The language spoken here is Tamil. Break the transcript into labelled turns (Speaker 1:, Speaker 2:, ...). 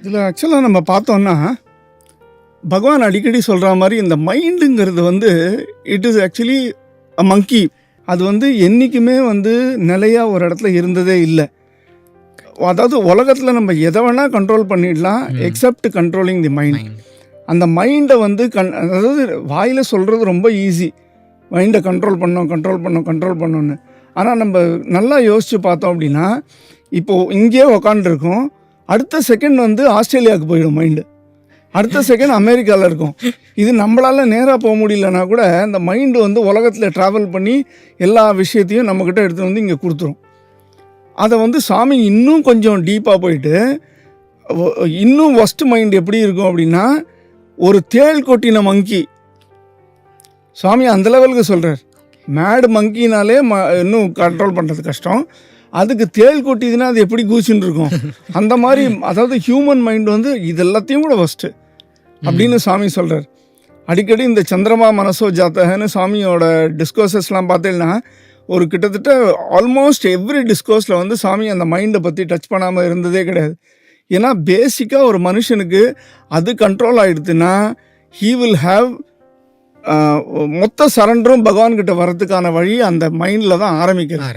Speaker 1: இதில் ஆக்சுவலாக நம்ம பார்த்தோன்னா பகவான் அடிக்கடி சொல்கிற மாதிரி இந்த மைண்டுங்கிறது வந்து இட் இஸ் ஆக்சுவலி அ மங்கி. அது வந்து என்றைக்குமே வந்து நிலையாக ஒரு இடத்துல இருந்ததே இல்லை. அதாவது உலகத்தில் நம்ம எதை வேணால் கண்ட்ரோல் பண்ணிடலாம் எக்ஸப்ட் கண்ட்ரோலிங் தி மைண்ட். அந்த மைண்டை வந்து அதாவது வாயில் சொல்கிறது ரொம்ப ஈஸி, மைண்டை கண்ட்ரோல் பண்ணணும்னு. ஆனால் நம்ம நல்லா யோசித்து பார்த்தோம் அப்படின்னா, இப்போது இங்கேயே உக்காண்டிருக்கோம், அடுத்த செகண்ட் வந்து ஆஸ்திரேலியாவுக்கு போயிடும் மைண்டு, அடுத்த செகண்ட் அமெரிக்காவில் இருக்கும். இது நம்மளால் நேராக போக முடியலன்னா கூட இந்த மைண்டு வந்து உலகத்தில் ட்ராவல் பண்ணி எல்லா விஷயத்தையும் நம்மக்கிட்ட எடுத்து வந்து இங்கே கொடுத்துரும். அதை வந்து சாமி இன்னும் கொஞ்சம் டீப்பாக போயிட்டு இன்னும் ஒஸ்ட் மைண்ட் எப்படி இருக்கும் அப்படின்னா, ஒரு தேள் கொட்டின மங்கி, சாமி அந்த லெவலுக்கு சொல்கிறார். மேடு மங்கினாலே இன்னும் கண்ட்ரோல் பண்ணுறது கஷ்டம், அதுக்கு தேள் கொட்டிதுன்னா அது எப்படி கூச்சுன்னு இருக்கும். அந்த மாதிரி அதாவது ஹியூமன் மைண்ட் வந்து இது எல்லாத்தையும் கூட ஃபஸ்ட்டு அப்படின்னு சாமி சொல்கிறார். அடிக்கடி இந்த சந்திரமா மனசோ ஜாத்தகன்னு சாமியோட டிஸ்கோர்ஸஸ்லாம் பார்த்தீங்கன்னா ஒரு கிட்டத்தட்ட ஆல்மோஸ்ட் எவ்ரி டிஸ்கோர்ஸில் வந்து சாமி அந்த மைண்டை பற்றி டச் பண்ணாமல் இருந்ததே கிடையாது. ஏன்னா பேசிக்காக ஒரு மனுஷனுக்கு அது கண்ட்ரோல் ஆகிடுதுன்னா ஹீ வில் ஹாவ் மொத்த சரண்டரும் பகவான்கிட்ட வர்றதுக்கான வழி அந்த மைண்டில் தான் ஆரம்பிக்கிறது.